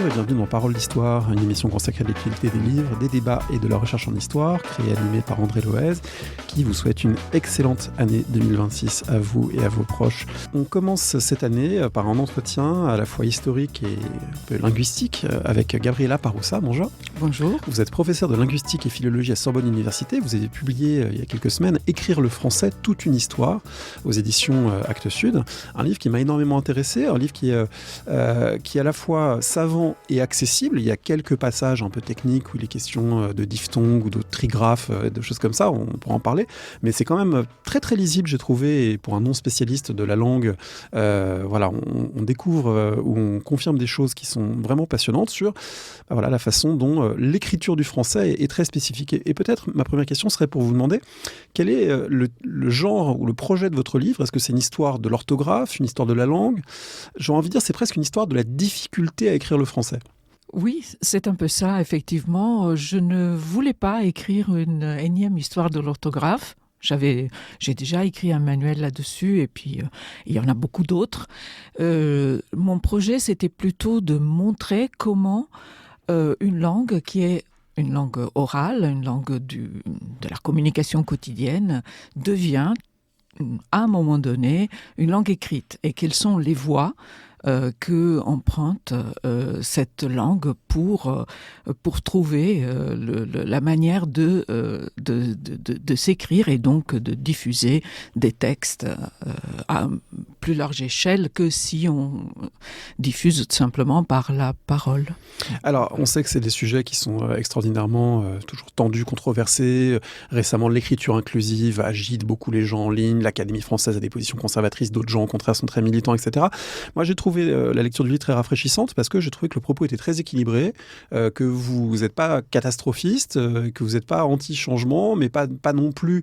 et bienvenue dans Parole d'Histoire, une émission consacrée à l'actualité des livres, des débats et de la recherche en histoire, créée et animée par André Loez, qui vous souhaite une excellente année 2026 à vous et à vos proches. On commence cette année par un entretien à la fois historique et un peu linguistique avec Gabriela Paroussa. Bonjour. Bonjour. Vous êtes professeur de linguistique et philologie à Sorbonne Université. Vous avez publié il y a quelques semaines Écrire le français, toute une histoire aux éditions Actes Sud. Un livre qui m'a énormément intéressé, un livre qui est à la fois savant et accessible. Il y a quelques passages un peu techniques où il est question de diphtongue ou de trigraphe, de choses comme ça, on pourra en parler, mais c'est quand même très très lisible, j'ai trouvé, et pour un non spécialiste de la langue, on découvre ou on confirme des choses qui sont vraiment passionnantes sur la façon dont l'écriture du français est très spécifique. Et peut-être ma première question serait pour vous demander quel est le genre ou le projet de votre livre. Est-ce que c'est une histoire de l'orthographe, une histoire de la langue? J'ai envie de dire c'est presque une histoire de la difficulté à écrire le français. Oui, c'est un peu ça, effectivement. Je ne voulais pas écrire une énième histoire de l'orthographe. J'ai déjà écrit un manuel là-dessus et puis il y en a beaucoup d'autres. Mon projet, c'était plutôt de montrer comment une langue qui est une langue orale, une langue de la communication quotidienne, devient à un moment donné une langue écrite, et quelles sont les voies que emprunte cette langue pour trouver la manière de s'écrire et donc de diffuser des textes à plus large échelle que si on diffuse simplement par la parole. Alors, on sait que c'est des sujets qui sont extraordinairement toujours tendus, controversés. Récemment, l'écriture inclusive agite beaucoup les gens en ligne. L'Académie française a des positions conservatrices, d'autres gens, au contraire, sont très militants, etc. Moi, j'ai trouvé la lecture du livre très rafraîchissante parce que j'ai trouvé que le propos était très équilibré, que vous n'êtes pas catastrophiste, que vous n'êtes pas anti-changement, mais pas non plus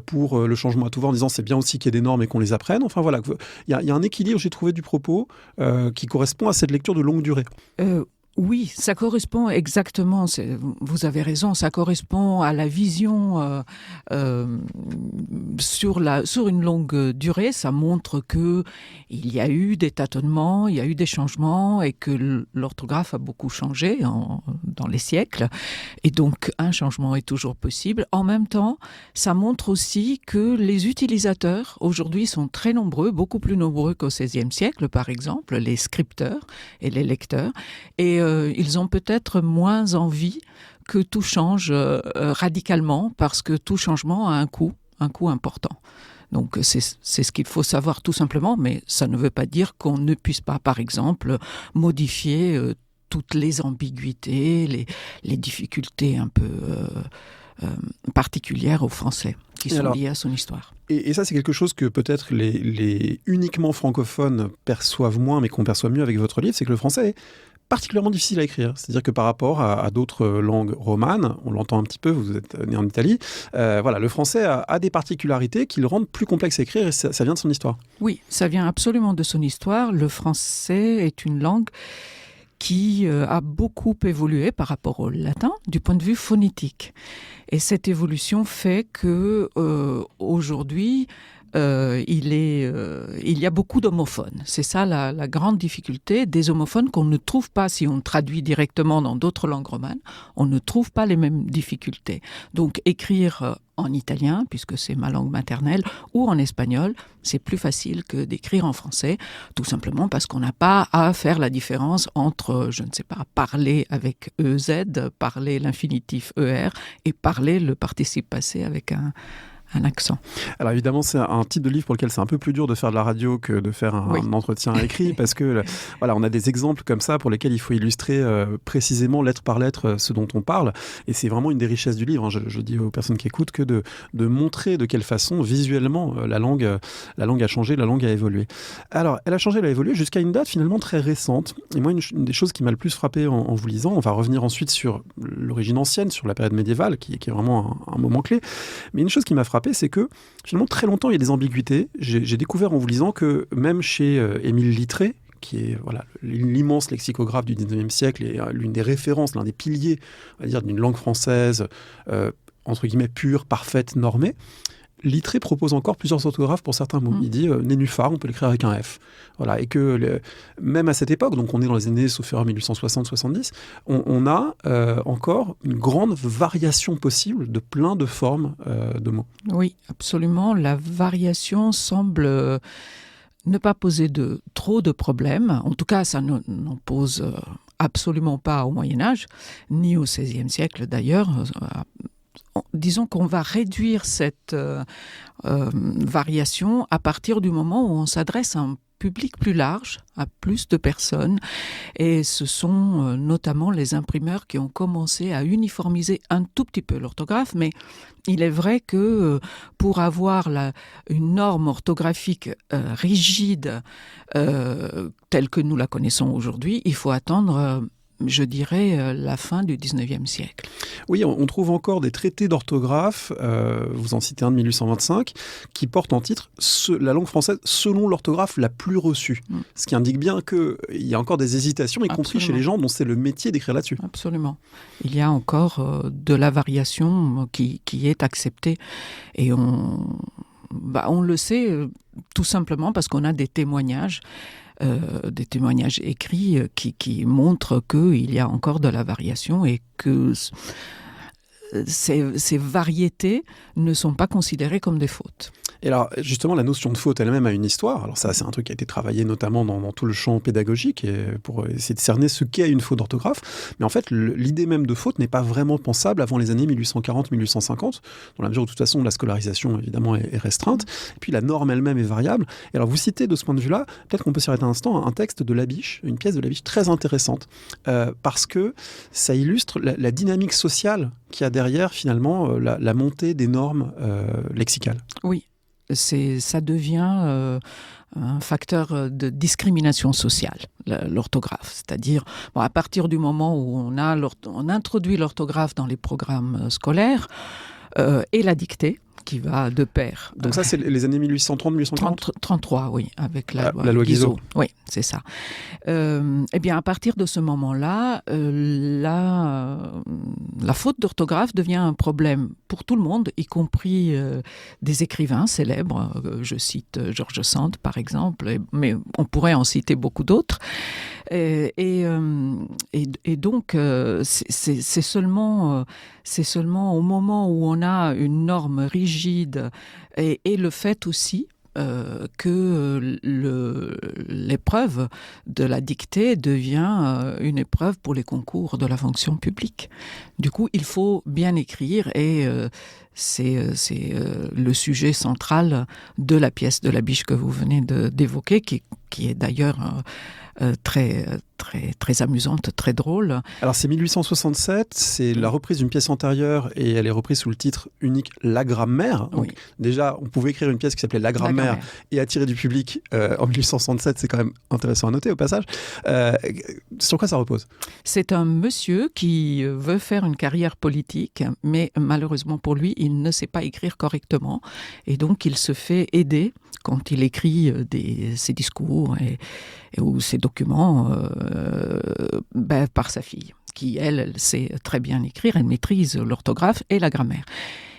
pour le changement à tout va, en disant c'est bien aussi qu'il y ait des normes et qu'on les apprenne. Enfin voilà, il y a un équilibre, j'ai trouvé, du propos qui correspond à cette lecture de longue durée. Oui, ça correspond exactement, vous avez raison, ça correspond à la vision sur une longue durée. Ça montre qu'il y a eu des tâtonnements, il y a eu des changements et que l'orthographe a beaucoup changé dans les siècles. Et donc, un changement est toujours possible. En même temps, ça montre aussi que les utilisateurs, aujourd'hui, sont très nombreux, beaucoup plus nombreux qu'au XVIe siècle, par exemple, les scripteurs et les lecteurs. Et ils ont peut-être moins envie que tout change radicalement, parce que tout changement a un coût important. Donc c'est ce qu'il faut savoir tout simplement, mais ça ne veut pas dire qu'on ne puisse pas, par exemple, modifier toutes les ambiguïtés, les difficultés un peu particulières au français qui sont liées à son histoire. Et ça, c'est quelque chose que peut-être les uniquement francophones perçoivent moins, mais qu'on perçoit mieux avec votre livre, c'est que le français est particulièrement difficile à écrire. C'est-à-dire que par rapport à d'autres langues romanes, on l'entend un petit peu, vous êtes né en Italie, le français a des particularités qui le rendent plus complexe à écrire, et ça vient de son histoire. Oui, ça vient absolument de son histoire. Le français est une langue qui a beaucoup évolué par rapport au latin du point de vue phonétique. Et cette évolution fait que aujourd'hui, il y a beaucoup d'homophones. C'est ça la grande difficulté, des homophones qu'on ne trouve pas si on traduit directement dans d'autres langues romanes. On ne trouve pas les mêmes difficultés. Donc écrire en italien, puisque c'est ma langue maternelle, ou en espagnol, c'est plus facile que d'écrire en français, tout simplement parce qu'on n'a pas à faire la différence entre, je ne sais pas, parler avec EZ, parler l'infinitif ER, et parler le participe passé avec un accent. Alors évidemment, c'est un type de livre pour lequel c'est un peu plus dur de faire de la radio que de faire un entretien écrit, parce que on a des exemples comme ça pour lesquels il faut illustrer précisément, lettre par lettre, ce dont on parle. Et c'est vraiment une des richesses du livre. Je dis aux personnes qui écoutent que de montrer de quelle façon, visuellement, la langue a changé, la langue a évolué. Alors, elle a changé, elle a évolué jusqu'à une date finalement très récente. Et moi, une des choses qui m'a le plus frappé en vous lisant, on va revenir ensuite sur l'origine ancienne, sur la période médiévale, qui est vraiment un moment clé. Mais une chose qui m'a frappé, c'est que finalement très longtemps il y a des ambiguïtés. J'ai découvert en vous lisant que même chez Émile Littré, qui est l'immense lexicographe du 19e siècle et l'une des références, l'un des piliers, on va dire, d'une langue française entre guillemets pure, parfaite, normée, Littré propose encore plusieurs orthographes pour certains mots. Il dit nénuphar, on peut l'écrire avec un F. Voilà. Et que même à cette époque, donc on est dans les années, sauf erreur, 1860-70, on a encore une grande variation possible de plein de formes de mots. Oui, absolument. La variation semble ne pas poser trop de problèmes. En tout cas, ça n'en pose absolument pas au Moyen-Âge, ni au XVIe siècle d'ailleurs. Disons qu'on va réduire cette variation à partir du moment où on s'adresse à un public plus large, à plus de personnes. Et ce sont notamment les imprimeurs qui ont commencé à uniformiser un tout petit peu l'orthographe. Mais il est vrai que pour avoir une norme orthographique rigide telle que nous la connaissons aujourd'hui, il faut attendre... je dirais, la fin du XIXe siècle. Oui, on trouve encore des traités d'orthographe, vous en citez un de 1825, qui portent en titre la langue française selon l'orthographe la plus reçue. Ce qui indique bien qu'il y a encore des hésitations, y compris chez les gens dont c'est le métier d'écrire là-dessus. Absolument. Il y a encore de la variation qui est acceptée. Et on le sait tout simplement parce qu'on a des témoignages écrits qui montrent qu'il y a encore de la variation et que ces variétés ne sont pas considérées comme des fautes. Et alors, justement, la notion de faute elle-même a une histoire. Alors ça, c'est un truc qui a été travaillé notamment dans tout le champ pédagogique pour essayer de cerner ce qu'est une faute d'orthographe. Mais en fait, l'idée même de faute n'est pas vraiment pensable avant les années 1840-1850, dans la mesure où, de toute façon, la scolarisation, évidemment, est restreinte. Et puis, la norme elle-même est variable. Et alors, vous citez, de ce point de vue-là, peut-être qu'on peut s'y arrêter un instant, un texte de Labiche, une pièce de Labiche très intéressante, parce que ça illustre la dynamique sociale qu'il y a derrière, finalement, la montée des normes lexicales. Oui. Ça devient un facteur de discrimination sociale, l'orthographe. C'est-à-dire, à partir du moment où on introduit l'orthographe dans les programmes scolaires et la dictée, qui va de pair. Donc ça, c'est les années 1830-1840 33, oui, avec la loi Guizot. Oui, c'est ça. Eh bien, à partir de ce moment-là, la faute d'orthographe devient un problème pour tout le monde, y compris des écrivains célèbres. Je cite George Sand, par exemple, mais on pourrait en citer beaucoup d'autres. Et donc, c'est seulement au moment où on a une norme rigide et le fait aussi que l'épreuve de la dictée devient une épreuve pour les concours de la fonction publique. Du coup, il faut bien écrire et c'est le sujet central de la pièce de Labiche que vous venez d'évoquer, qui est d'ailleurs très amusante, très drôle. Alors c'est 1867, c'est la reprise d'une pièce antérieure et elle est reprise sous le titre unique La Grammaire. Donc, oui. Déjà, on pouvait écrire une pièce qui s'appelait La Grammaire et attirer du public en 1867, c'est quand même intéressant à noter au passage. Sur quoi ça repose ? C'est un monsieur qui veut faire une carrière politique, mais malheureusement pour lui, il ne sait pas écrire correctement et donc il se fait aider quand il écrit ses discours ou ses documents par sa fille, qui, elle sait très bien écrire, elle maîtrise l'orthographe et la grammaire.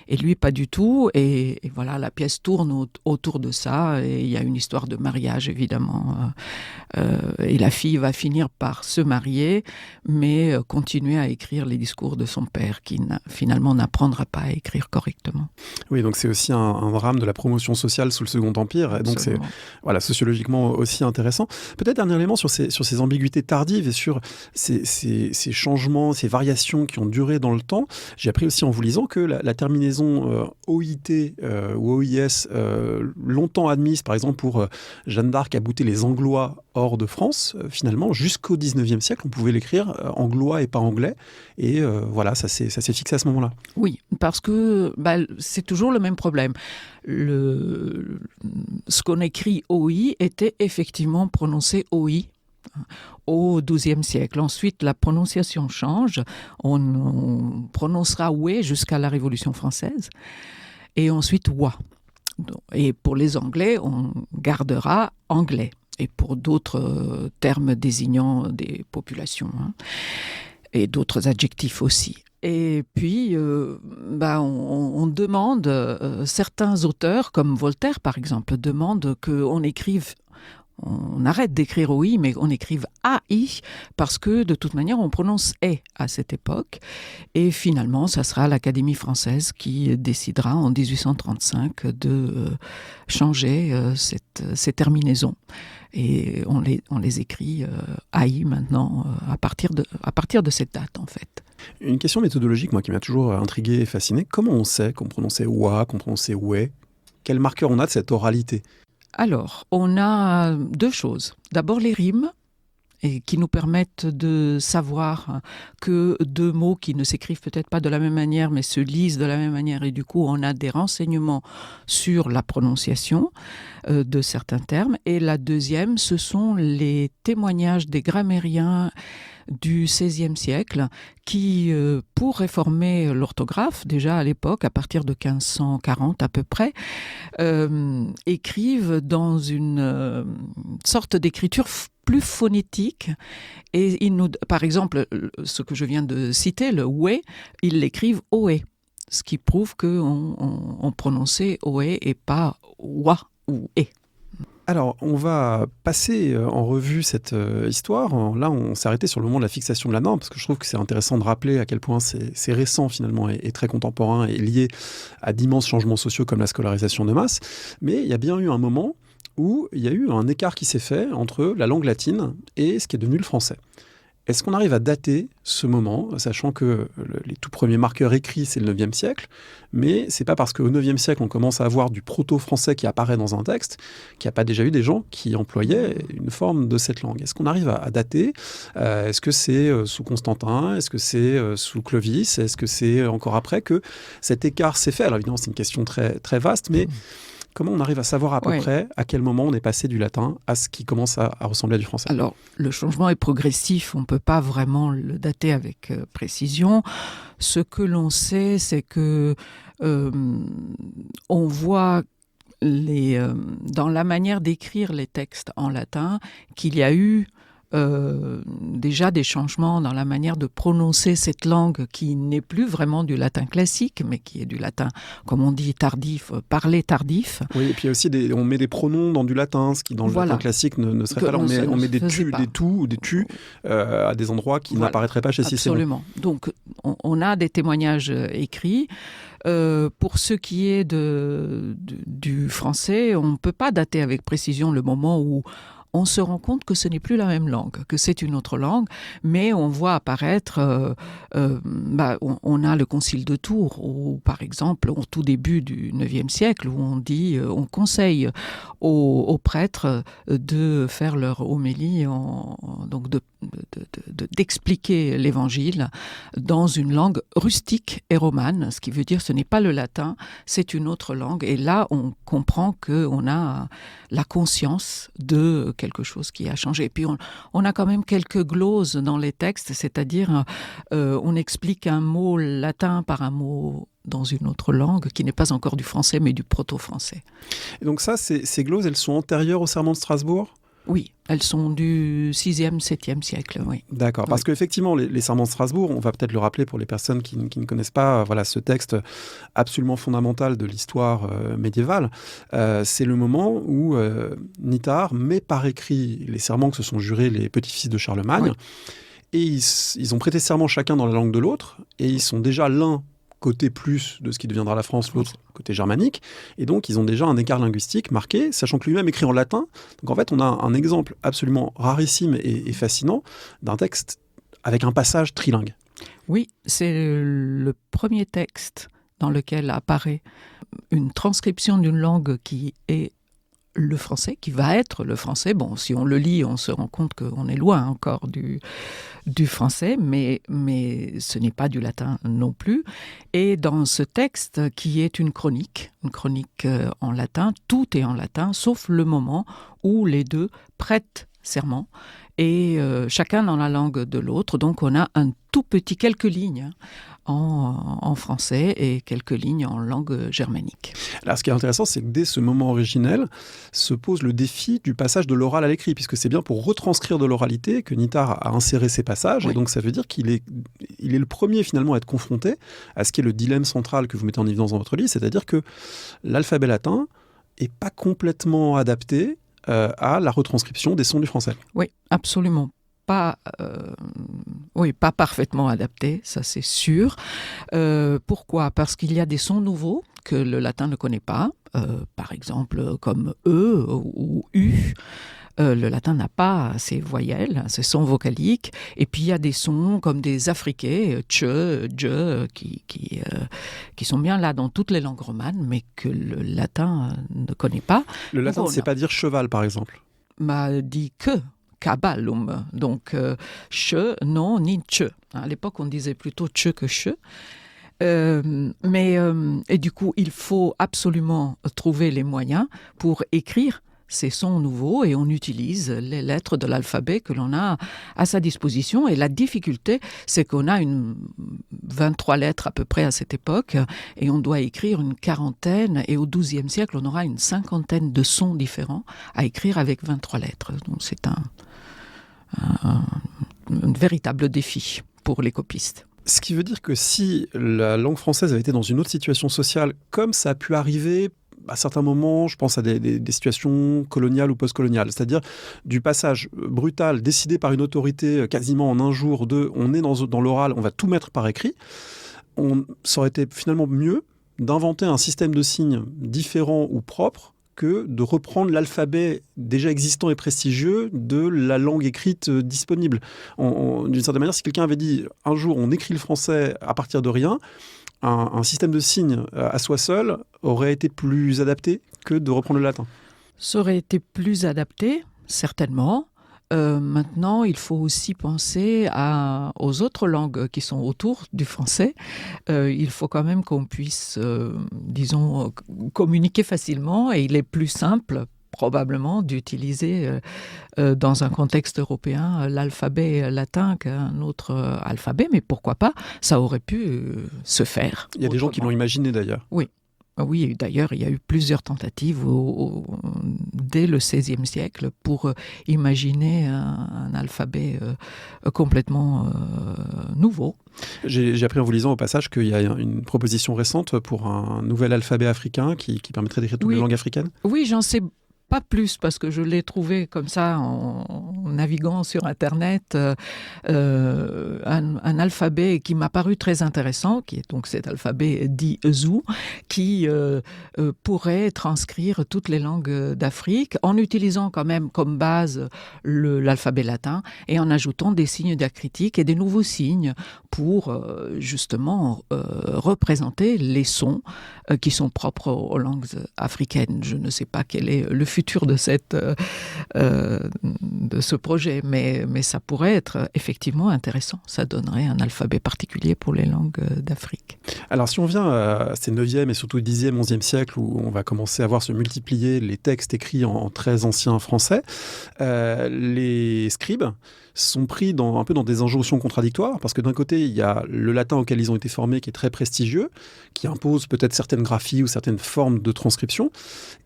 Et lui, pas du tout. Et voilà, la pièce tourne autour de ça. Et il y a une histoire de mariage, évidemment. Et la fille va finir par se marier, mais continuer à écrire les discours de son père, qui finalement n'apprendra pas à écrire correctement. Oui, donc c'est aussi un drame de la promotion sociale sous le Second Empire. Et donc c'est sociologiquement aussi intéressant. Peut-être dernier élément sur ces ambiguïtés tardives et sur ces changements, ces variations qui ont duré dans le temps. J'ai appris aussi en vous lisant que la terminaison OIT ou OIS longtemps admise, par exemple pour Jeanne d'Arc a bouté les Anglois hors de France, finalement jusqu'au 19e siècle on pouvait l'écrire anglois et pas anglais et voilà, ça s'est fixé à ce moment-là. Oui, parce que c'est toujours le même problème. Ce qu'on écrit OI était effectivement prononcé OI au XIIe siècle. Ensuite, la prononciation change. On prononcera oué jusqu'à la Révolution française. Et ensuite, ouah. Et pour les Anglais, on gardera anglais. Et pour d'autres termes désignant des populations. Et d'autres adjectifs aussi. Et puis, on demande, certains auteurs, comme Voltaire par exemple, demandent qu'on écrive, on arrête d'écrire OI, mais on écrive AI, parce que de toute manière, on prononce E à cette époque. Et finalement, ça sera l'Académie française qui décidera en 1835 de changer ces terminaisons. Et on les écrit AI maintenant, à partir de cette date, en fait. Une question méthodologique, moi, qui m'a toujours intrigué et fasciné. Comment on sait qu'on prononçait OA, qu'on prononçait OUE? Quel marqueur on a de cette oralité? Alors, on a deux choses. D'abord, les rimes, et qui nous permettent de savoir que deux mots qui ne s'écrivent peut-être pas de la même manière, mais se lisent de la même manière, et du coup, on a des renseignements sur la prononciation de certains termes. Et la deuxième, ce sont les témoignages des grammairiens du XVIe siècle qui, pour réformer l'orthographe, déjà à l'époque, à partir de 1540 à peu près, écrivent dans une sorte d'écriture plus phonétique. Et par exemple, ce que je viens de citer, le « oué », ils l'écrivent « oé », ce qui prouve qu'on prononçait « oé » et pas « wa » ou « é ». Alors, on va passer en revue cette histoire. Là, on s'est arrêté sur le moment de la fixation de la norme, parce que je trouve que c'est intéressant de rappeler à quel point c'est récent finalement et très contemporain et lié à d'immenses changements sociaux comme la scolarisation de masse. Mais il y a bien eu un moment où il y a eu un écart qui s'est fait entre la langue latine et ce qui est devenu le français. Est-ce qu'on arrive à dater ce moment, sachant que les tout premiers marqueurs écrits, c'est le 9e siècle, mais c'est pas parce qu'au 9e siècle, on commence à avoir du proto-français qui apparaît dans un texte, qu'il n'y a pas déjà eu des gens qui employaient une forme de cette langue. Est-ce qu'on arrive à dater? Est-ce que c'est sous Constantin? Est-ce que c'est sous Clovis? Est-ce que c'est encore après que cet écart s'est fait? Alors évidemment, c'est une question très, très vaste, mais comment on arrive à savoir à peu près à quel moment on est passé du latin à ce qui commence à ressembler à du français? Alors, le changement est progressif, on ne peut pas vraiment le dater avec précision. Ce que l'on sait, c'est que on voit dans la manière d'écrire les textes en latin qu'il y a eu déjà des changements dans la manière de prononcer cette langue qui n'est plus vraiment du latin classique, mais qui est du latin, comme on dit, tardif, parler tardif. Oui, et puis aussi, on met des pronoms dans du latin, ce qui dans le latin classique ne serait pas là. On met des tu, des tout ou des tu à des endroits qui n'apparaîtraient pas chez Cicéron. Absolument. Donc, on a des témoignages écrits. Pour ce qui est du français, on ne peut pas dater avec précision le moment où on se rend compte que ce n'est plus la même langue, que c'est une autre langue, mais on voit apparaître, on a le concile de Tours, où, par exemple, au tout début du IXe siècle, où on conseille aux prêtres de faire leur homélie, donc d'expliquer l'évangile dans une langue rustique et romane, ce qui veut dire ce n'est pas le latin, c'est une autre langue. Et là, on comprend qu'on a la conscience de quelque chose qui a changé. Et puis, on a quand même quelques gloses dans les textes, c'est-à-dire on explique un mot latin par un mot dans une autre langue qui n'est pas encore du français, mais du proto-français. Et donc ça, ces gloses, elles sont antérieures au serment de Strasbourg ? Oui, elles sont du 6e, 7e siècle, oui. D'accord, parce qu'effectivement, les serments de Strasbourg, on va peut-être le rappeler pour les personnes qui ne connaissent pas ce texte absolument fondamental de l'histoire médiévale, c'est le moment où Nithard met par écrit les serments que se sont jurés les petits-fils de Charlemagne, et ils ont prêté serment chacun dans la langue de l'autre, et ils sont déjà l'un côté plus de ce qui deviendra la France, l'autre côté germanique. Et donc, ils ont déjà un écart linguistique marqué, sachant que lui-même écrit en latin. Donc, en fait, on a un exemple absolument rarissime et fascinant d'un texte avec un passage trilingue. Oui, c'est le premier texte dans lequel apparaît une transcription d'une langue qui est le français, qui va être le français. Bon, si on le lit, on se rend compte qu'on est loin encore du français, mais ce n'est pas du latin non plus. Et dans ce texte, qui est une chronique en latin, tout est en latin, sauf le moment où les deux prêtent serment. et chacun dans la langue de l'autre. Donc on a un tout petit, quelques lignes en français et quelques lignes en langue germanique. Alors, ce qui est intéressant, c'est que dès ce moment originel se pose le défi du passage de l'oral à l'écrit, puisque c'est bien pour retranscrire de l'oralité que Nittard a inséré ces passages, et donc ça veut dire qu'il est le premier finalement à être confronté à ce qui est le dilemme central que vous mettez en évidence dans votre livre, c'est-à-dire que l'alphabet latin n'est pas complètement adapté à la retranscription des sons du français. Oui, absolument. Pas parfaitement adapté, ça c'est sûr. Pourquoi ? Parce qu'il y a des sons nouveaux que le latin ne connaît pas, par exemple comme E ou U. Le latin n'a pas ces voyelles, ces sons vocaliques. Et puis il y a des sons comme des affriqués, tche, dje, qui sont bien là dans toutes les langues romanes, mais que le latin ne connaît pas. Le latin ne sait pas dire cheval, par exemple. M'a dit que. Caballum, donc che, non, ni che. À l'époque, on disait plutôt che que che. Et du coup, il faut absolument trouver les moyens pour écrire ces sons nouveaux et on utilise les lettres de l'alphabet que l'on a à sa disposition. Et la difficulté, c'est qu'on a 23 lettres à peu près à cette époque et on doit écrire une quarantaine. Et au XIIe siècle, on aura une cinquantaine de sons différents à écrire avec 23 lettres. Donc c'est un véritable défi pour les copistes. Ce qui veut dire que si la langue française avait été dans une autre situation sociale, comme ça a pu arriver à certains moments, je pense à des situations coloniales ou post-coloniales, c'est-à-dire du passage brutal décidé par une autorité quasiment en un jour on est dans l'oral, on va tout mettre par écrit, ça aurait été finalement mieux d'inventer un système de signes différent ou propre que de reprendre l'alphabet déjà existant et prestigieux de la langue écrite disponible. D'une certaine manière, si quelqu'un avait dit un jour on écrit le français à partir de rien, un système de signes à soi seul aurait été plus adapté que de reprendre le latin. Ça aurait été plus adapté, certainement. Maintenant, il faut aussi penser aux autres langues qui sont autour du français. Il faut quand même qu'on puisse, communiquer facilement et il est plus simple probablement d'utiliser dans un contexte européen l'alphabet latin qu'un autre alphabet, mais pourquoi pas, ça aurait pu se faire. Il y a des gens qui l'ont imaginé d'ailleurs. Oui, d'ailleurs, il y a eu plusieurs tentatives dès le XVIe siècle pour imaginer un alphabet complètement nouveau. J'ai appris en vous lisant au passage qu'il y a une proposition récente pour un nouvel alphabet africain qui permettrait d'écrire toutes les langues africaines. Oui, j'en sais pas plus parce que je l'ai trouvé comme ça en naviguant sur Internet, un alphabet qui m'a paru très intéressant, qui est donc cet alphabet dit Zou, qui pourrait transcrire toutes les langues d'Afrique en utilisant quand même comme base l'alphabet latin et en ajoutant des signes diacritiques et des nouveaux signes pour justement représenter les sons qui sont propres aux langues africaines. Je ne sais pas quel est le futur de ce projet, mais ça pourrait être effectivement intéressant. Ça donnerait un alphabet particulier pour les langues d'Afrique. Alors si on vient à ces 9e et surtout 10e, 11e siècle où on va commencer à voir se multiplier les textes écrits en très ancien français, les scribes sont pris un peu dans des injonctions contradictoires, parce que d'un côté, il y a le latin auquel ils ont été formés, qui est très prestigieux, qui impose peut-être certaines graphies ou certaines formes de transcription,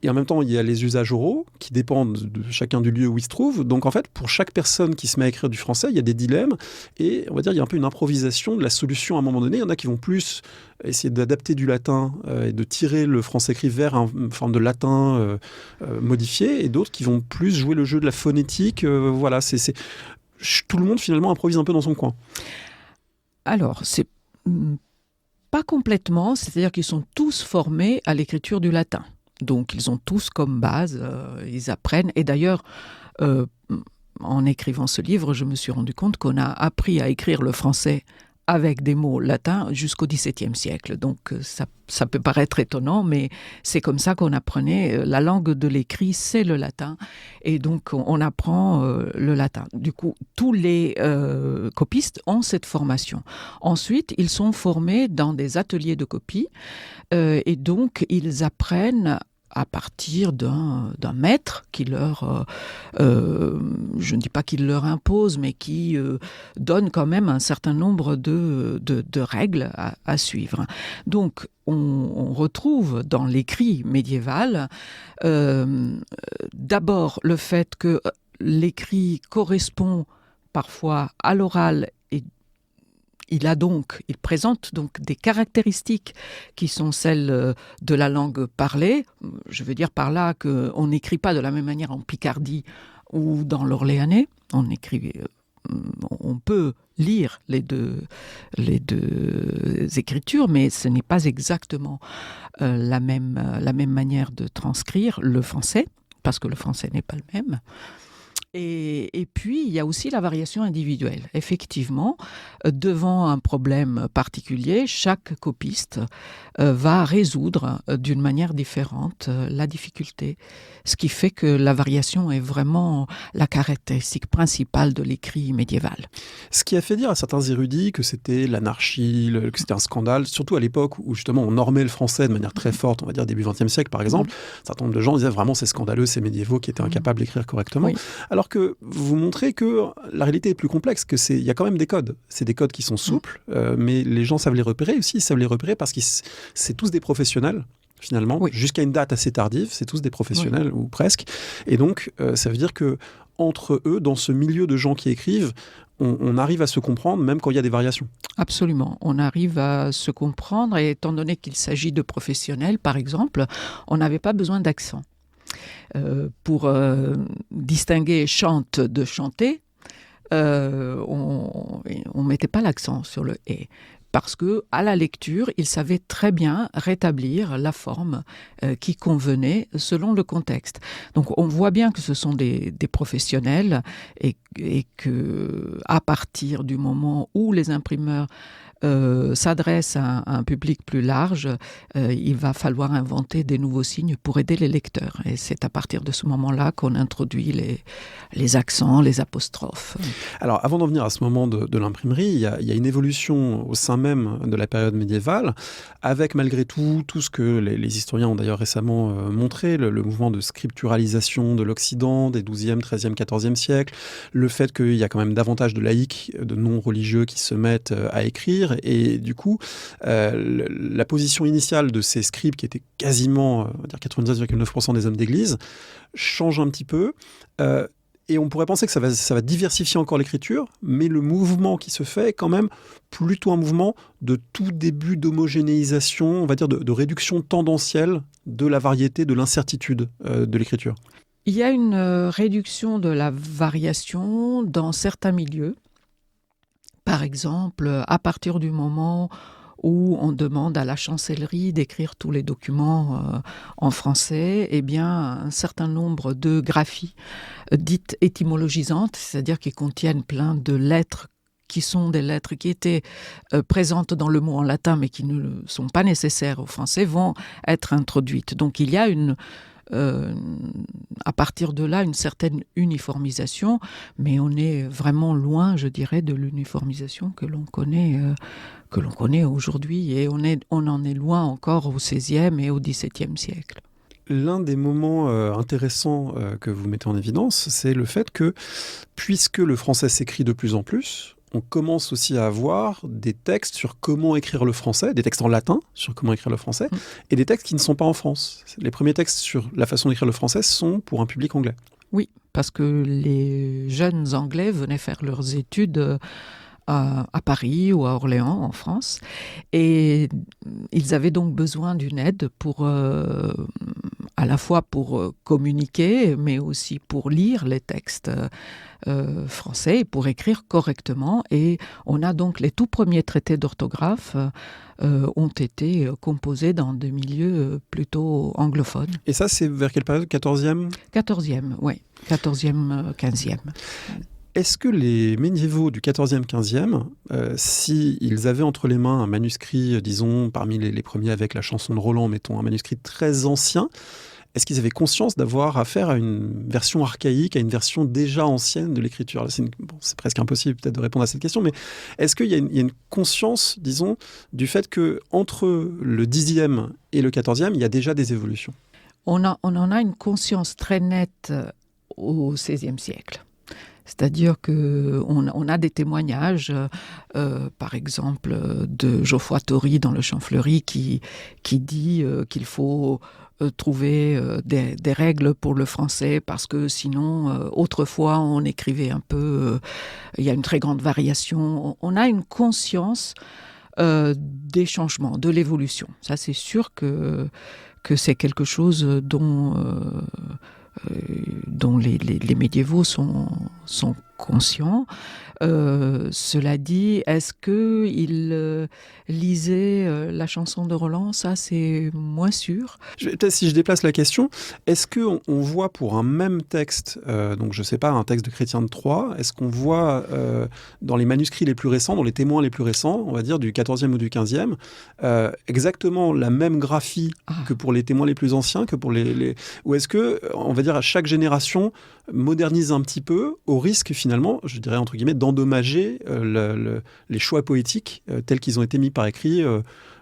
et en même temps, il y a les usages oraux, qui dépendent de chacun du lieu où il se trouve. Donc en fait, pour chaque personne qui se met à écrire du français, il y a des dilemmes, et on va dire, il y a un peu une improvisation de la solution à un moment donné. Il y en a qui vont plus essayer d'adapter du latin et de tirer le français écrit vers une forme de latin modifié, et d'autres qui vont plus jouer le jeu de la phonétique. Voilà, tout le monde finalement improvise un peu dans son coin. Alors, c'est pas complètement, c'est-à-dire qu'ils sont tous formés à l'écriture du latin. Donc, ils ont tous comme base, ils apprennent. Et d'ailleurs, en écrivant ce livre, je me suis rendu compte qu'on a appris à écrire le français avec des mots latins jusqu'au XVIIe siècle. Donc ça peut paraître étonnant, mais c'est comme ça qu'on apprenait. La langue de l'écrit, c'est le latin. Et donc on apprend le latin. Du coup, tous les copistes ont cette formation. Ensuite, ils sont formés dans des ateliers de copie et donc ils apprennent à partir d'un maître qui leur, je ne dis pas qu'il leur impose, mais qui donne quand même un certain nombre de règles à suivre. Donc, on retrouve dans l'écrit médiéval d'abord le fait que l'écrit correspond parfois à l'oral et il présente donc des caractéristiques qui sont celles de la langue parlée. Je veux dire par là qu'on n'écrit pas de la même manière en Picardie ou dans l'Orléanais. On peut lire les deux écritures, mais ce n'est pas exactement la même manière de transcrire le français, parce que le français n'est pas le même. Et puis, il y a aussi la variation individuelle. Effectivement, devant un problème particulier, chaque copiste va résoudre d'une manière différente la difficulté. Ce qui fait que la variation est vraiment la caractéristique principale de l'écrit médiéval. Ce qui a fait dire à certains érudits que c'était l'anarchie, que c'était un scandale, surtout à l'époque où justement on normait le français de manière très forte, on va dire début XXe siècle par exemple. Un certain nombre de gens disaient vraiment c'est scandaleux, ces médiévaux qui étaient incapables d'écrire correctement. Oui. Alors que vous montrez que la réalité est plus complexe, il y a quand même des codes. C'est des codes qui sont souples, mais les gens savent les repérer aussi, ils savent les repérer parce que c'est tous des professionnels. Finalement, jusqu'à une date assez tardive, c'est tous des professionnels ou presque. Et donc, ça veut dire que entre eux, dans ce milieu de gens qui écrivent, on arrive à se comprendre même quand il y a des variations. Absolument, on arrive à se comprendre et étant donné qu'il s'agit de professionnels, par exemple, on n'avait pas besoin d'accent. Pour distinguer chante de chanter, on ne mettait pas l'accent sur le « et ». Parce qu'à la lecture, il savait très bien rétablir la forme qui convenait selon le contexte. Donc on voit bien que ce sont des professionnels et qu'à partir du moment où les imprimeurs s'adressent à un public plus large, il va falloir inventer des nouveaux signes pour aider les lecteurs. Et c'est à partir de ce moment-là qu'on introduit les accents, les apostrophes. Alors, avant d'en venir à ce moment de l'imprimerie, il y a une évolution au sein même de la période médiévale, avec malgré tout ce que les historiens ont d'ailleurs récemment montré, le mouvement de scripturalisation de l'Occident des XIIe, XIIIe, XIVe siècles, le fait qu'il y a quand même davantage de laïcs, de non-religieux qui se mettent à écrire. Et du coup, la position initiale de ces scribes, qui étaient quasiment, on va dire 99,9% des hommes d'église, change un petit peu. Et on pourrait penser que ça va diversifier encore l'écriture, mais le mouvement qui se fait est quand même plutôt un mouvement de tout début d'homogénéisation, on va dire de réduction tendancielle de la variété, de l'incertitude de l'écriture. Il y a une réduction de la variation dans certains milieux. Par exemple, à partir du moment où on demande à la chancellerie d'écrire tous les documents en français, eh bien, un certain nombre de graphies dites étymologisantes, c'est-à-dire qui contiennent plein de lettres qui sont des lettres qui étaient présentes dans le mot en latin mais qui ne sont pas nécessaires au français, vont être introduites. Donc il y a à partir de là, une certaine uniformisation, mais on est vraiment loin, je dirais, de l'uniformisation que l'on connaît aujourd'hui, et on en est loin encore au XVIe et au XVIIe siècle. L'un des moments intéressants que vous mettez en évidence, c'est le fait que, puisque le français s'écrit de plus en plus, on commence aussi à avoir des textes sur comment écrire le français, des textes en latin sur comment écrire le français, et des textes qui ne sont pas en France. Les premiers textes sur la façon d'écrire le français sont pour un public anglais. Oui, parce que les jeunes Anglais venaient faire leurs études à Paris ou à Orléans, en France, et ils avaient donc besoin d'une aide pour, à la fois pour communiquer, mais aussi pour lire les textes français et pour écrire correctement. Et on a donc les tout premiers traités d'orthographe ont été composés dans des milieux plutôt anglophones. Et ça, c'est vers quelle période ? 14e ? 14e, oui. 14e, 15e. Est-ce que les médiévaux du 14e, 15e, s'ils avaient entre les mains un manuscrit, disons, parmi les premiers avec la chanson de Roland, mettons, un manuscrit très ancien, est-ce qu'ils avaient conscience d'avoir affaire à une version archaïque, à une version déjà ancienne de l'écriture ? Là, c'est presque impossible peut-être de répondre à cette question, mais est-ce qu'il y a une conscience, disons, du fait qu'entre le 10e et le 14e, il y a déjà des évolutions ? on en a une conscience très nette au XVIe siècle. C'est-à-dire qu'on a des témoignages, par exemple, de Geoffroy Tory dans Le Champfleury qui dit qu'il faut trouver des règles pour le français parce que sinon, autrefois, on écrivait un peu, il y a une très grande variation. On a une conscience des changements, de l'évolution. Ça, c'est sûr que c'est quelque chose dont les médiévaux sont conscients. Cela dit, est-ce qu'ils lisaient la chanson de Roland ? Ça, c'est moins sûr. Peut-être si je déplace la question, est-ce qu'on voit pour un même texte, donc je ne sais pas, un texte de Chrétien de Troyes, est-ce qu'on voit dans les manuscrits les plus récents, dans les témoins les plus récents, on va dire du XIVe ou du XVe, exactement la même graphie que pour les témoins les plus anciens, que pour ou est-ce que, on va dire, à chaque génération modernise un petit peu, au risque finalement, je dirais entre guillemets, d'endommager les choix poétiques tels qu'ils ont été mis par écrit,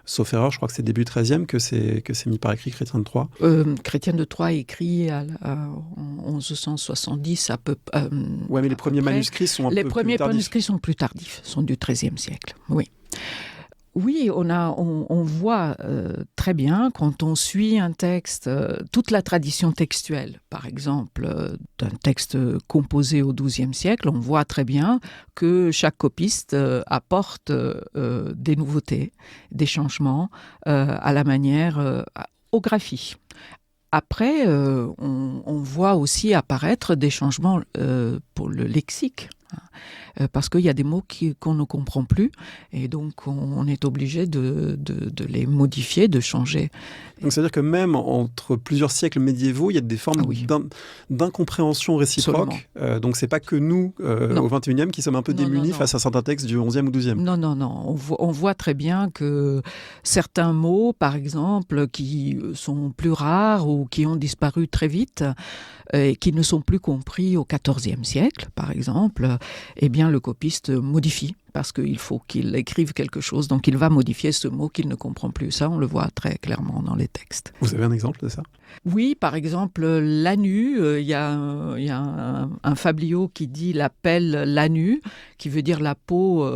sauf erreur, je crois que c'est début 13e que c'est mis par écrit Chrétien de Troyes. Chrétien de Troyes écrit en 1170 à peu... ouais, mais les premiers manuscrits sont un peu plus tardifs. Les premiers manuscrits sont plus tardifs, sont du XIIIe siècle, oui. Oui, on voit très bien quand on suit un texte, toute la tradition textuelle, par exemple, d'un texte composé au XIIe siècle, on voit très bien que chaque copiste apporte des nouveautés, des changements à la manière, aux graphies. Après, on voit aussi apparaître des changements pour le lexique. Parce qu'il y a des mots qu'on ne comprend plus et donc on est obligé de les modifier, de changer. Donc c'est-à-dire que même entre plusieurs siècles médiévaux, il y a des formes d'incompréhension réciproque. Donc c'est pas que nous, au XXIe, qui sommes un peu démunis face à certains textes du XIe ou XIIe. Non. On voit très bien que certains mots, par exemple, qui sont plus rares ou qui ont disparu très vite et qui ne sont plus compris au XIVe siècle, par exemple, eh bien le copiste modifie parce qu'il faut qu'il écrive quelque chose, donc il va modifier ce mot qu'il ne comprend plus. Ça, on le voit très clairement dans les textes. Vous avez un exemple de ça ? Oui, par exemple, l'anu, il y a un fabliau qui dit la pelle l'anu, qui veut dire la peau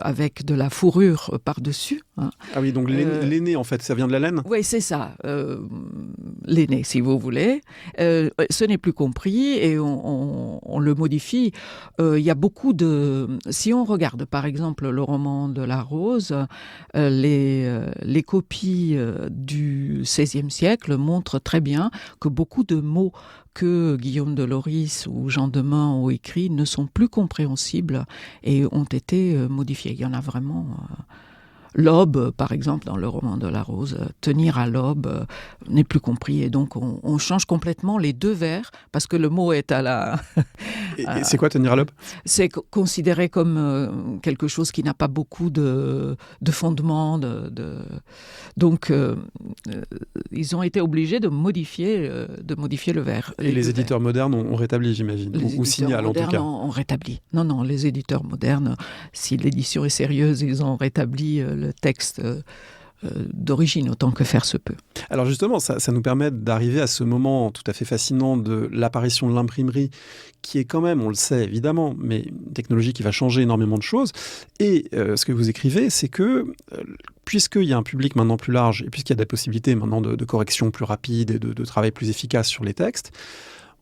avec de la fourrure par-dessus. Hein. Ah oui, donc l'aîné, en fait, ça vient de la laine ? Oui, c'est ça, l'aîné, si vous voulez. Ce n'est plus compris et on le modifie. Il y a beaucoup de... Si on regarde, par exemple, le roman de la Rose, les copies du XVIe siècle montrent très bien que beaucoup de mots que Guillaume de Loris ou Jean Demain ont écrits ne sont plus compréhensibles et ont été modifiés. Il y en a vraiment... L'aube, par exemple, dans le roman de la Rose, tenir à l'aube n'est plus compris et donc on change complètement les deux vers parce que le mot est à la... Et c'est quoi tenir à l'aube ? C'est considéré comme quelque chose qui n'a pas beaucoup de fondement. Donc, ils ont été obligés de modifier le vers. Et les éditeurs modernes ont rétabli, j'imagine, ou signalent en tout cas. Ont rétabli. Non, les éditeurs modernes, si l'édition est sérieuse, ils ont rétabli le texte d'origine, autant que faire se peut. Alors justement, ça nous permet d'arriver à ce moment tout à fait fascinant de l'apparition de l'imprimerie, qui est quand même, on le sait évidemment, mais une technologie qui va changer énormément de choses. Et ce que vous écrivez, c'est que puisqu'il y a un public maintenant plus large, et puisqu'il y a des possibilités maintenant de correction plus rapide et de travail plus efficace sur les textes,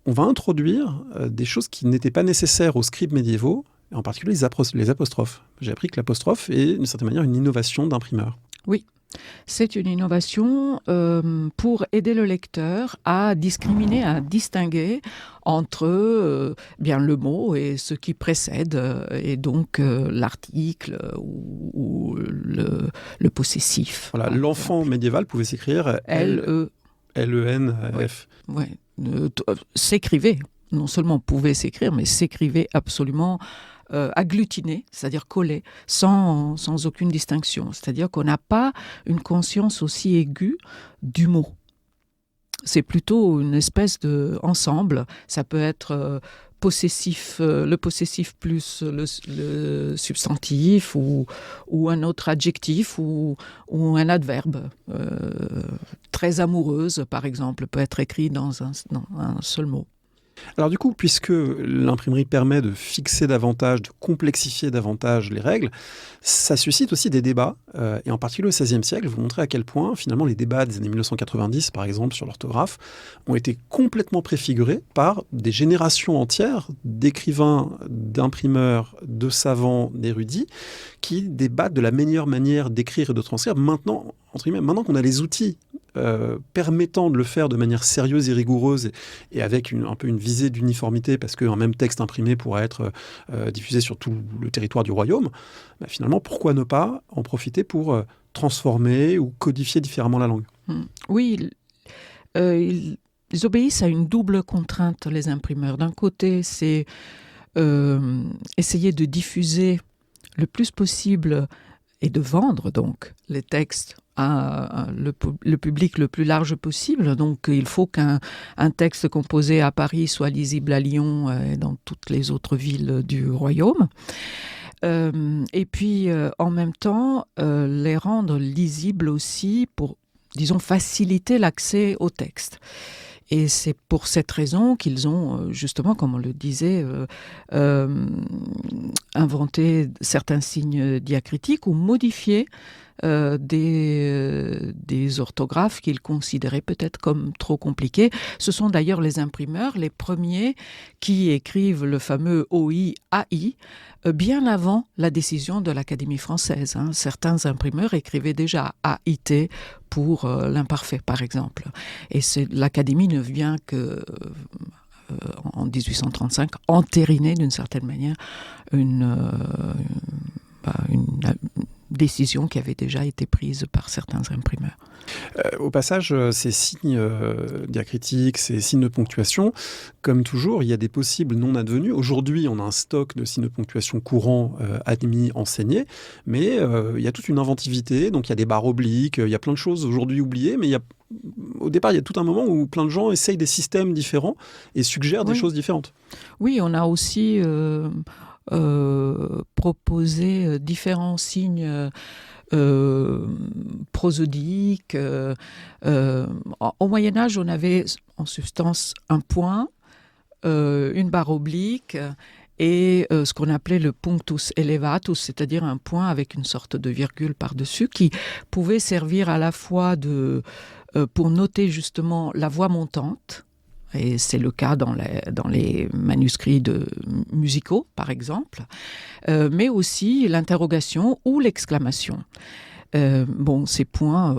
on va introduire des choses qui n'étaient pas nécessaires aux scribes médiévaux, en particulier les apostrophes. J'ai appris que l'apostrophe est, d'une certaine manière, une innovation d'imprimeur. Oui. C'est une innovation pour aider le lecteur à discriminer, à distinguer entre bien le mot et ce qui précède, et donc l'article ou le possessif. Voilà, l'enfant médiéval pouvait s'écrire L-E-N-F. Oui, s'écrivait. Non seulement pouvait s'écrire, mais s'écrivait absolument agglutiné, c'est-à-dire collé, sans aucune distinction. C'est-à-dire qu'on n'a pas une conscience aussi aiguë du mot. C'est plutôt une espèce d'ensemble. Ça peut être possessif, le possessif plus le substantif ou un autre adjectif ou un adverbe très amoureuse, par exemple, peut être écrit dans un seul mot. Alors du coup, puisque l'imprimerie permet de fixer davantage, de complexifier davantage les règles, ça suscite aussi des débats, et en particulier au XVIe siècle, vous montrez à quel point, finalement, les débats des années 1990, par exemple, sur l'orthographe, ont été complètement préfigurés par des générations entières d'écrivains, d'imprimeurs, de savants, d'érudits, qui débattent de la meilleure manière d'écrire et de transcrire. Maintenant, entre guillemets, maintenant qu'on a les outils permettant de le faire de manière sérieuse et rigoureuse et avec un peu une visée d'uniformité, parce qu'un même texte imprimé pourra être diffusé sur tout le territoire du royaume, bah finalement, pourquoi ne pas en profiter pour transformer ou codifier différemment la langue ? Oui, ils obéissent à une double contrainte, les imprimeurs. D'un côté, c'est essayer de diffuser le plus possible et de vendre donc les textes à le public le plus large possible. Donc il faut qu'un texte composé à Paris soit lisible à Lyon et dans toutes les autres villes du royaume. Et puis en même temps, les rendre lisibles aussi pour, disons, faciliter l'accès au texte. Et c'est pour cette raison qu'ils ont, justement, comme on le disait, inventé certains signes diacritiques ou modifié des orthographes qu'ils considéraient peut-être comme trop compliquées. Ce sont d'ailleurs les imprimeurs, les premiers, qui écrivent le fameux OI-AI bien avant la décision de l'Académie française. Certains imprimeurs écrivaient déjà AIT pour l'imparfait, par exemple. Et l'Académie ne vient que en 1835 entériner d'une certaine manière une décision qui avait déjà été prise par certains imprimeurs. Au passage, ces signes diacritiques, ces signes de ponctuation, comme toujours, il y a des possibles non advenus. Aujourd'hui, on a un stock de signes de ponctuation courants admis, enseignés, mais il y a toute une inventivité, donc il y a des barres obliques, il y a plein de choses aujourd'hui oubliées, mais au départ, il y a tout un moment où plein de gens essayent des systèmes différents et suggèrent des choses différentes. Oui, on a aussi proposé différents signes prosodiques. Au Moyen-Âge, on avait en substance un point, une barre oblique et ce qu'on appelait le punctus elevatus, c'est-à-dire un point avec une sorte de virgule par-dessus qui pouvait servir à la fois pour noter justement la voix montante. Et c'est le cas dans les manuscrits musicaux, par exemple, mais aussi l'interrogation ou l'exclamation. Ces points,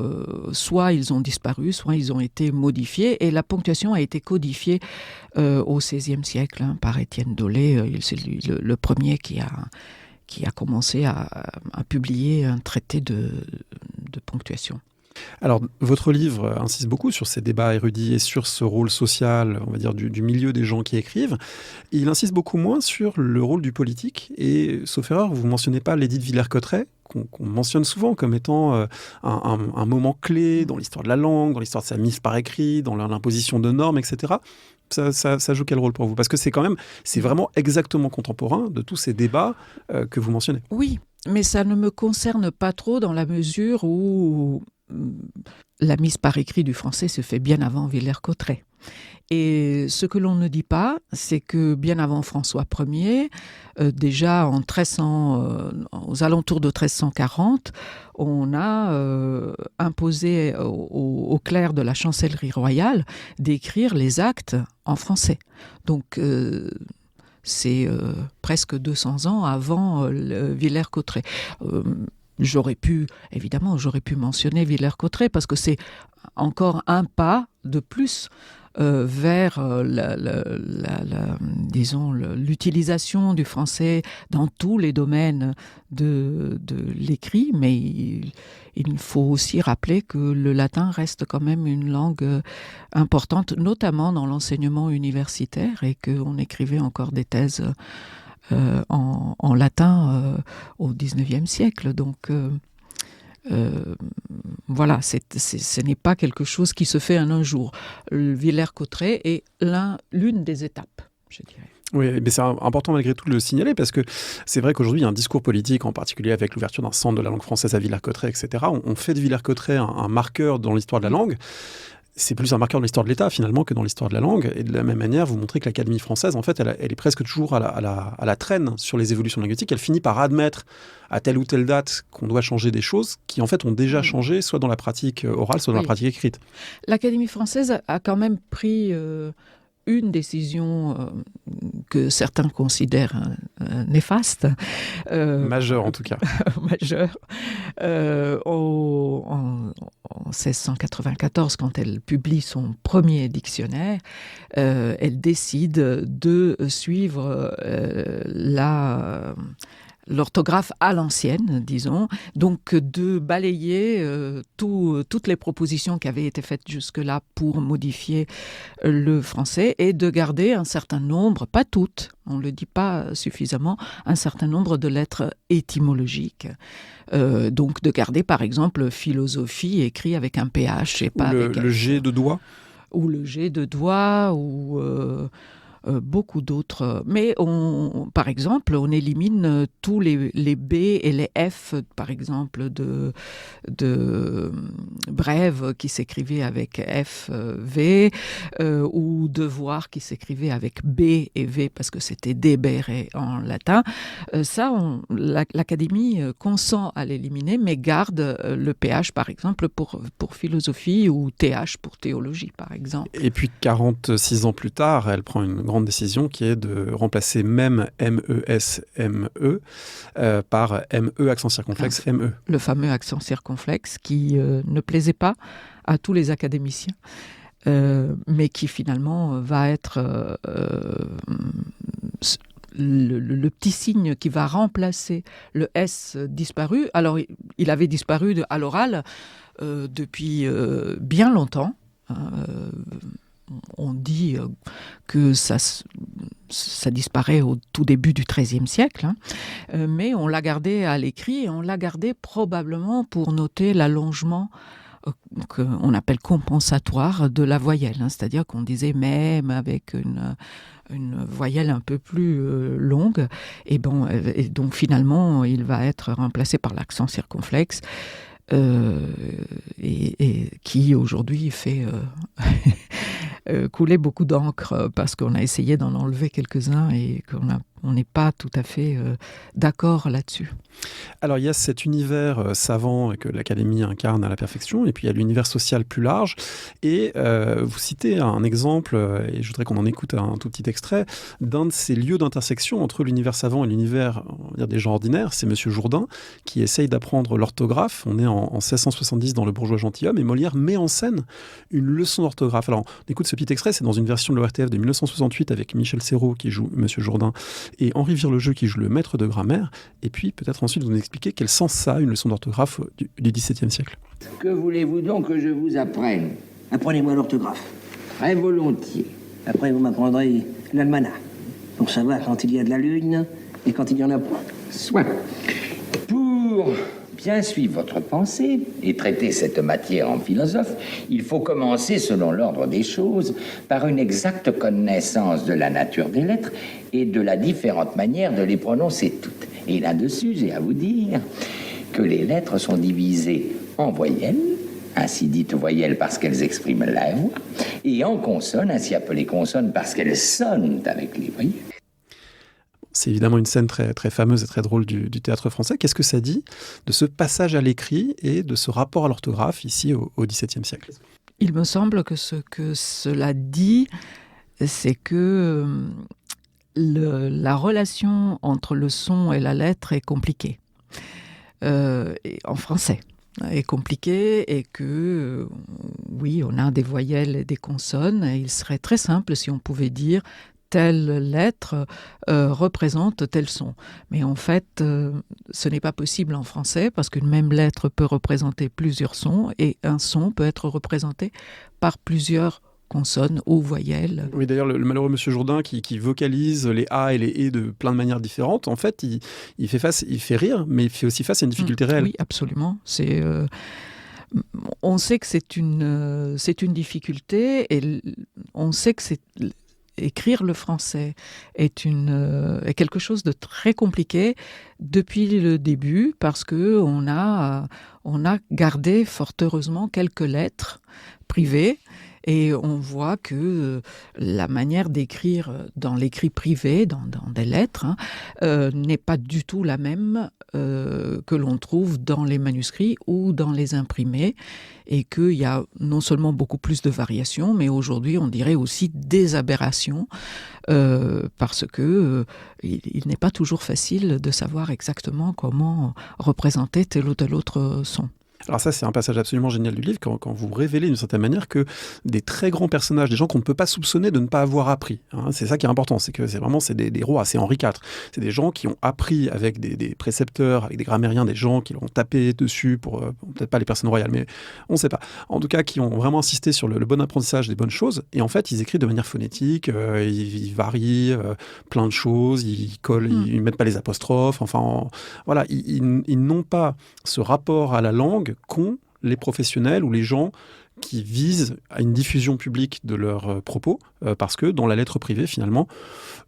soit ils ont disparu, soit ils ont été modifiés, et la ponctuation a été codifiée au XVIe siècle par Étienne Dolet. C'est lui le premier qui a commencé à publier un traité de ponctuation. Alors, votre livre insiste beaucoup sur ces débats érudits et sur ce rôle social, on va dire, du milieu des gens qui écrivent. Et il insiste beaucoup moins sur le rôle du politique. Et, sauf erreur, vous ne mentionnez pas l'édit de Villers-Cotterêts, qu'on mentionne souvent comme étant un moment clé dans l'histoire de la langue, dans l'histoire de sa mise par écrit, dans l'imposition de normes, etc. Ça joue quel rôle pour vous ? Parce que c'est vraiment exactement contemporain de tous ces débats que vous mentionnez. Oui, mais ça ne me concerne pas trop dans la mesure où la mise par écrit du français se fait bien avant Villers-Cotterêts. Et ce que l'on ne dit pas, c'est que bien avant François Ier, déjà aux alentours de 1340, on a imposé aux clercs de la chancellerie royale d'écrire les actes en français. Donc c'est presque 200 ans avant Villers-Cotterêts. J'aurais pu mentionner Villers-Cotterêts parce que c'est encore un pas de plus vers l'utilisation du français dans tous les domaines de l'écrit, mais il faut aussi rappeler que le latin reste quand même une langue importante, notamment dans l'enseignement universitaire, et qu'on écrivait encore des thèses en latin au XIXe siècle. Donc voilà, ce n'est pas quelque chose qui se fait en un jour. Villers-Cotterêts est l'une des étapes, je dirais. Oui, mais c'est important malgré tout de le signaler parce que c'est vrai qu'aujourd'hui, il y a un discours politique, en particulier avec l'ouverture d'un centre de la langue française à Villers-Cotterêts, etc. On fait de Villers-Cotterêts un marqueur dans l'histoire de la langue. C'est plus un marqueur de l'histoire de l'État, finalement, que dans l'histoire de la langue. Et de la même manière, vous montrez que l'Académie française, en fait, elle est presque toujours à la traîne sur les évolutions linguistiques. Elle finit par admettre à telle ou telle date qu'on doit changer des choses qui, en fait, ont déjà changé, soit dans la pratique orale, soit dans la pratique écrite. L'Académie française a quand même pris une décision que certains considèrent néfaste. Majeure, en tout cas. Majeure. En 1694, quand elle publie son premier dictionnaire, elle décide de suivre l'orthographe à l'ancienne, disons, donc de balayer toutes les propositions qui avaient été faites jusque-là pour modifier le français et de garder un certain nombre, pas toutes, on ne le dit pas suffisamment, un certain nombre de lettres étymologiques. Donc de garder par exemple philosophie écrit avec un PH et pas avec le G de doigt. Ou le G de doigt, ou beaucoup d'autres. Mais par exemple, on élimine tous les B et les F, par exemple, de brève qui s'écrivait avec F, V, ou devoir qui s'écrivait avec B et V parce que c'était debere en latin. Ça, l'Académie consent à l'éliminer, mais garde le PH, par exemple, pour philosophie, ou TH pour théologie, par exemple. Et puis 46 ans plus tard, elle prend une grande décision qui est de remplacer même MES-ME par ME accent circonflexe ME. Le fameux accent circonflexe qui ne plaisait pas à tous les académiciens, mais qui finalement va être le petit signe qui va remplacer le S disparu. Alors, il avait disparu à l'oral depuis bien longtemps. On dit que ça disparaît au tout début du XIIIe siècle, mais on l'a gardé à l'écrit, et on l'a gardé probablement pour noter l'allongement qu'on appelle compensatoire de la voyelle, c'est-à-dire qu'on disait même avec une voyelle un peu plus longue, et donc finalement il va être remplacé par l'accent circonflexe. Et qui aujourd'hui fait couler beaucoup d'encre parce qu'on a essayé d'en enlever quelques-uns et on n'est pas tout à fait d'accord là-dessus. Alors il y a cet univers savant que l'Académie incarne à la perfection, et puis il y a l'univers social plus large, et vous citez un exemple, et je voudrais qu'on en écoute un tout petit extrait, d'un de ces lieux d'intersection entre l'univers savant et l'univers, on va dire, des gens ordinaires. C'est Monsieur Jourdain qui essaye d'apprendre l'orthographe. On est en 1670 dans Le Bourgeois gentilhomme, et Molière met en scène une leçon d'orthographe. Alors on écoute ce petit extrait, c'est dans une version de l'ORTF de 1968 avec Michel Serrault qui joue Monsieur Jourdain et Henri Virlejeu qui joue le maître de grammaire, et puis peut-être ensuite vous nous expliquer quel sens ça a, une leçon d'orthographe du XVIIe siècle. Que voulez-vous donc que je vous apprenne? Apprenez-moi l'orthographe. Très volontiers. Après, vous m'apprendrez l'almanach, pour savoir quand il y a de la lune et quand il y en a pas. Soit. Pour bien suivre votre pensée et traiter cette matière en philosophe, il faut commencer, selon l'ordre des choses, par une exacte connaissance de la nature des lettres et de la différente manière de les prononcer toutes. Et là-dessus, j'ai à vous dire que les lettres sont divisées en voyelles, ainsi dites voyelles parce qu'elles expriment la voix, et en consonnes, ainsi appelées consonnes parce qu'elles sonnent avec les voyelles. C'est évidemment une scène très, très fameuse et très drôle du théâtre français. Qu'est-ce que ça dit de ce passage à l'écrit et de ce rapport à l'orthographe ici au XVIIe siècle? Il me semble que ce que cela dit, c'est que la relation entre le son et la lettre est compliquée. En français, est compliquée, et que, oui, on a des voyelles et des consonnes, et il serait très simple si on pouvait dire telle lettre représente tel son. Mais en fait, ce n'est pas possible en français, parce qu'une même lettre peut représenter plusieurs sons, et un son peut être représenté par plusieurs consonnes ou voyelles. Oui, d'ailleurs, le malheureux Monsieur Jourdain qui vocalise les A et les E de plein de manières différentes, en fait, il fait rire, mais il fait aussi face à une difficulté réelle. Oui, absolument. On sait que c'est une difficulté, et on sait que écrire le français est quelque chose de très compliqué depuis le début, parce que on a gardé fort heureusement quelques lettres privées. Et on voit que la manière d'écrire dans l'écrit privé, dans des lettres, n'est pas du tout la même que l'on trouve dans les manuscrits ou dans les imprimés. Et qu'il y a non seulement beaucoup plus de variations, mais aujourd'hui, on dirait aussi des aberrations, parce que il n'est pas toujours facile de savoir exactement comment représenter tel ou tel autre son. Alors ça, c'est un passage absolument génial du livre, quand vous révélez d'une certaine manière que des très grands personnages, des gens qu'on ne peut pas soupçonner de ne pas avoir appris, c'est ça qui est important, c'est que c'est des rois, c'est Henri IV, c'est des gens qui ont appris avec des précepteurs, avec des grammairiens, des gens qui l'ont tapé dessus, pour peut-être pas les personnes royales, mais on ne sait pas, en tout cas qui ont vraiment insisté sur le bon apprentissage des bonnes choses, et en fait ils écrivent de manière phonétique, ils varient plein de choses, ils collent, ils mettent pas les apostrophes, voilà, ils n'ont pas ce rapport à la langue qu'ont les professionnels ou les gens qui visent à une diffusion publique de leurs propos, parce que dans la lettre privée, finalement,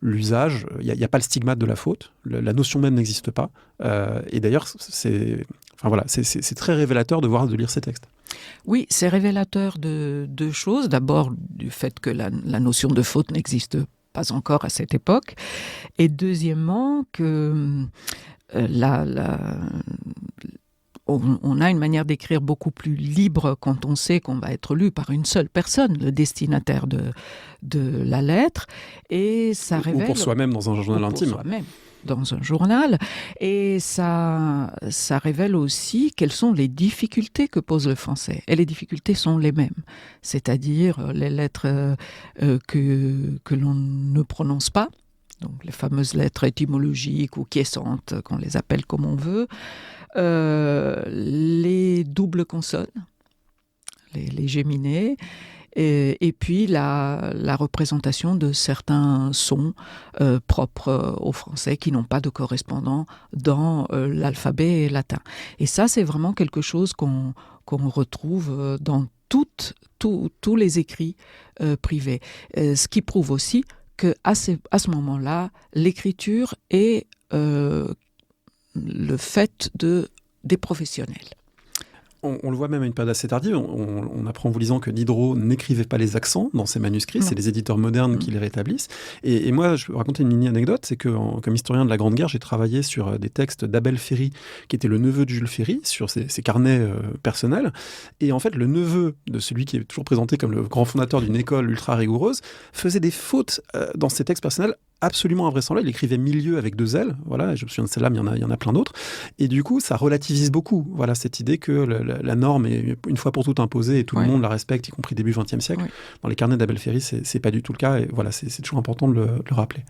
l'usage, il n'y a pas le stigmate de la faute, la notion même n'existe pas, et d'ailleurs, c'est très révélateur de lire ces textes. Oui, c'est révélateur de deux choses. D'abord, du fait que la notion de faute n'existe pas encore à cette époque, et deuxièmement, que on a une manière d'écrire beaucoup plus libre quand on sait qu'on va être lu par une seule personne, le destinataire de la lettre, et ça révèle... Ou pour soi-même dans un journal intime. Pour soi-même dans un journal, et ça révèle aussi quelles sont les difficultés que pose le français. Et les difficultés sont les mêmes, c'est-à-dire les lettres que l'on ne prononce pas, donc les fameuses lettres étymologiques ou quiescentes, qu'on les appelle comme on veut, les doubles consonnes, les géminés, et puis la représentation de certains sons propres au français qui n'ont pas de correspondant dans l'alphabet latin. Et ça, c'est vraiment quelque chose qu'on retrouve dans tous les écrits privés. Ce qui prouve aussi qu'à ce moment-là, l'écriture est le fait des professionnels. On le voit même à une période assez tardive. On apprend en vous lisant que Diderot n'écrivait pas les accents dans ses manuscrits. Non. C'est les éditeurs modernes qui les rétablissent. Et moi, je peux raconter une mini-anecdote. C'est que, comme historien de la Grande Guerre, j'ai travaillé sur des textes d'Abel Ferry, qui était le neveu de Jules Ferry, sur ses carnets personnels. Et en fait, le neveu de celui qui est toujours présenté comme le grand fondateur d'une école ultra rigoureuse faisait des fautes dans ses textes personnels absolument invraisemblable. Il écrivait milieu avec 2 L, voilà, je me souviens de celle-là, mais il y en a plein d'autres. Et du coup, ça relativise beaucoup, voilà, cette idée que la norme est une fois pour toutes imposée et tout le monde la respecte, y compris début XXe siècle. Oui. Dans les carnets d'Abel Ferry, c'est pas du tout le cas, et voilà, c'est toujours important de le rappeler.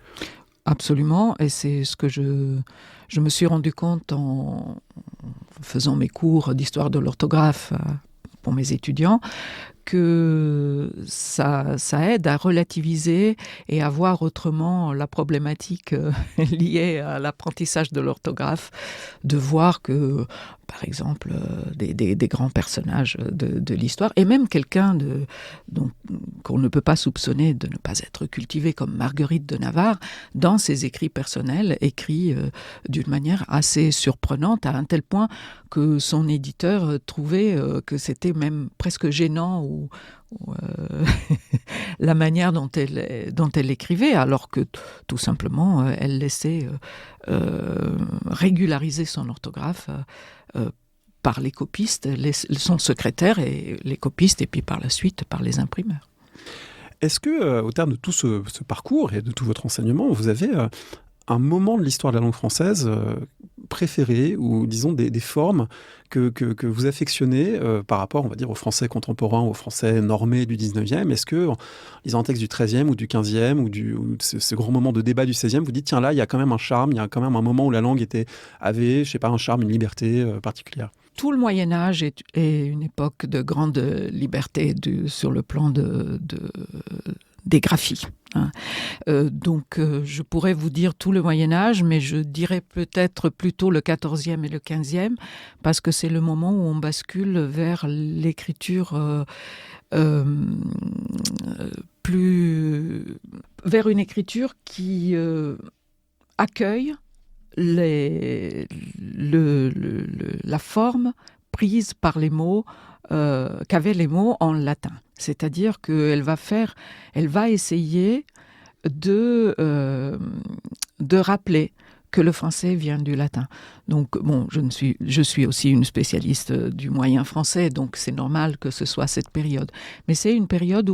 Absolument, et c'est ce que je me suis rendu compte en faisant mes cours d'histoire de l'orthographe pour mes étudiants, que ça aide à relativiser et à voir autrement la problématique liée à l'apprentissage de l'orthographe, de voir que, par exemple, des grands personnages de l'histoire, et même quelqu'un qu'on ne peut pas soupçonner de ne pas être cultivé comme Marguerite de Navarre, dans ses écrits personnels, écrit d'une manière assez surprenante, à un tel point que son éditeur trouvait que c'était même presque gênant ou la manière dont elle écrivait, alors que tout simplement elle laissait régulariser son orthographe par les copistes, son secrétaire et les copistes, et puis par la suite par les imprimeurs. Est-ce que, au terme de tout ce parcours et de tout votre enseignement, vous avez un moment de l'histoire de la langue française préféré, ou disons des formes que vous affectionnez par rapport, on va dire, au français contemporain, au français normé du 19e? Est-ce que, en lisant un texte du 13e ou du 15e, ou ce grand moment de débat du 16e, vous dites, tiens, là, il y a quand même un charme, il y a quand même un moment où la langue avait, je sais pas, un charme, une liberté particulière? Tout le Moyen-Âge est une époque de grande liberté sur le plan des graphies. Donc je pourrais vous dire tout le Moyen-Âge, mais je dirais peut-être plutôt le 14e et le 15e, parce que c'est le moment où on bascule vers l'écriture plus vers une écriture qui accueille la forme prise par les mots qu'avaient les mots en latin. C'est-à-dire qu'elle va essayer de rappeler que le français vient du latin. Donc, bon, je suis aussi une spécialiste du moyen français, donc c'est normal que ce soit cette période. Mais c'est une période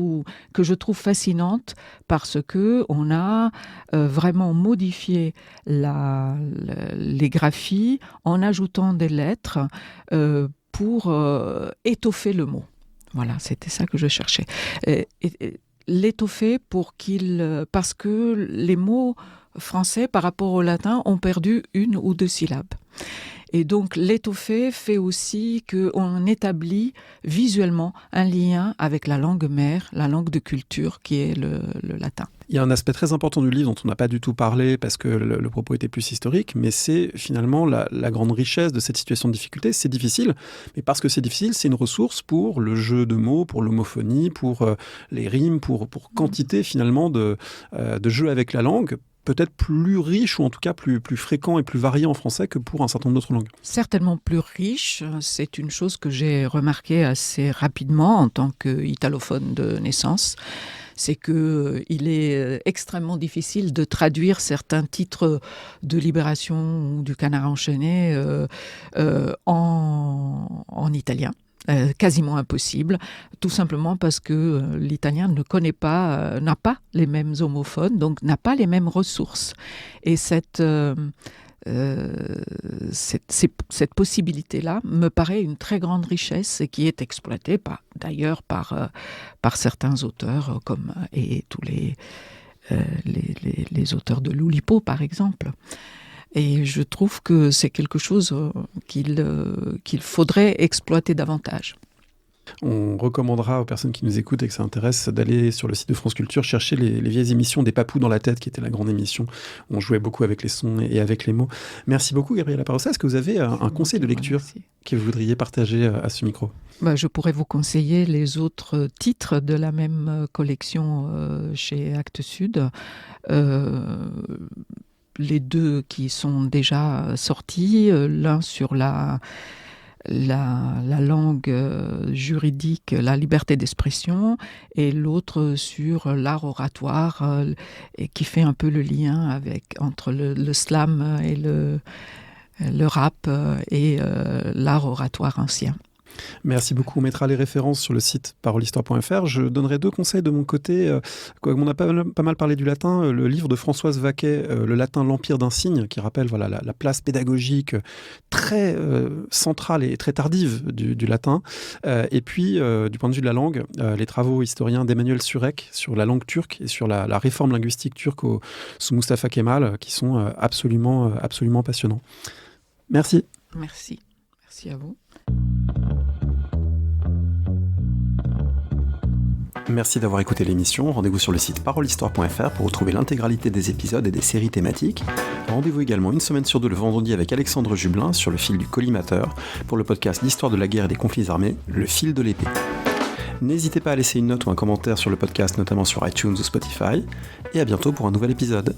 que je trouve fascinante parce qu'on a vraiment modifié les graphies en ajoutant des lettres pour étoffer le mot. Voilà, c'était ça que je cherchais. L'étoffer parce que les mots français par rapport au latin ont perdu une ou deux syllabes. Et donc l'étoffer fait aussi qu'on établit visuellement un lien avec la langue mère, la langue de culture qui est le latin. Il y a un aspect très important du livre dont on n'a pas du tout parlé parce que le propos était plus historique, mais c'est finalement la grande richesse de cette situation de difficulté. C'est difficile, mais parce que c'est difficile, c'est une ressource pour le jeu de mots, pour l'homophonie, pour les rimes, pour quantité finalement de jeux avec la langue, peut-être plus riche ou en tout cas plus fréquent et plus varié en français que pour un certain nombre d'autres langues. Certainement plus riche, c'est une chose que j'ai remarquée assez rapidement en tant qu'italophone de naissance. C'est qu'il est extrêmement difficile de traduire certains titres de Libération ou du Canard enchaîné en italien. Quasiment impossible, tout simplement parce que l'italien n'a pas les mêmes homophones, donc n'a pas les mêmes ressources. Et cette possibilité-là me paraît une très grande richesse et qui est exploitée d'ailleurs par certains auteurs et tous les auteurs de l'Oulipo par exemple. Et je trouve que c'est quelque chose qu'il faudrait exploiter davantage. On recommandera aux personnes qui nous écoutent et que ça intéresse d'aller sur le site de France Culture chercher les vieilles émissions des Papous dans la tête, qui était la grande émission où on jouait beaucoup avec les sons et avec les mots. Merci beaucoup Gabriela Parossa. Est-ce que vous avez un conseil de lecture que vous voudriez partager à ce micro ? Je pourrais vous conseiller les autres titres de la même collection chez Actes Sud. Les deux qui sont déjà sortis, l'un sur la langue juridique, la liberté d'expression, et l'autre sur l'art oratoire, et qui fait un peu le lien entre le slam et le rap et l'art oratoire ancien. Merci beaucoup. On mettra les références sur le site parolehistoire.fr. Je donnerai 2 conseils de mon côté. On a pas mal parlé du latin. Le livre de Françoise Vaquet, Le latin, l'empire d'un signe, qui rappelle la place pédagogique très centrale et très tardive du latin. Et puis, du point de vue de la langue, les travaux historiens d'Emmanuel Surek sur la langue turque et sur la réforme linguistique turque sous Mustafa Kemal, qui sont absolument passionnants. Merci. Merci. Merci à vous. Merci d'avoir écouté l'émission. Rendez-vous sur le site parolehistoire.fr pour retrouver l'intégralité des épisodes et des séries thématiques. Rendez-vous également une semaine sur 2 le vendredi avec Alexandre Jublin sur le fil du collimateur pour le podcast L'histoire de la guerre et des conflits armés, le fil de l'épée. N'hésitez pas à laisser une note ou un commentaire sur le podcast, notamment sur iTunes ou Spotify. Et à bientôt pour un nouvel épisode.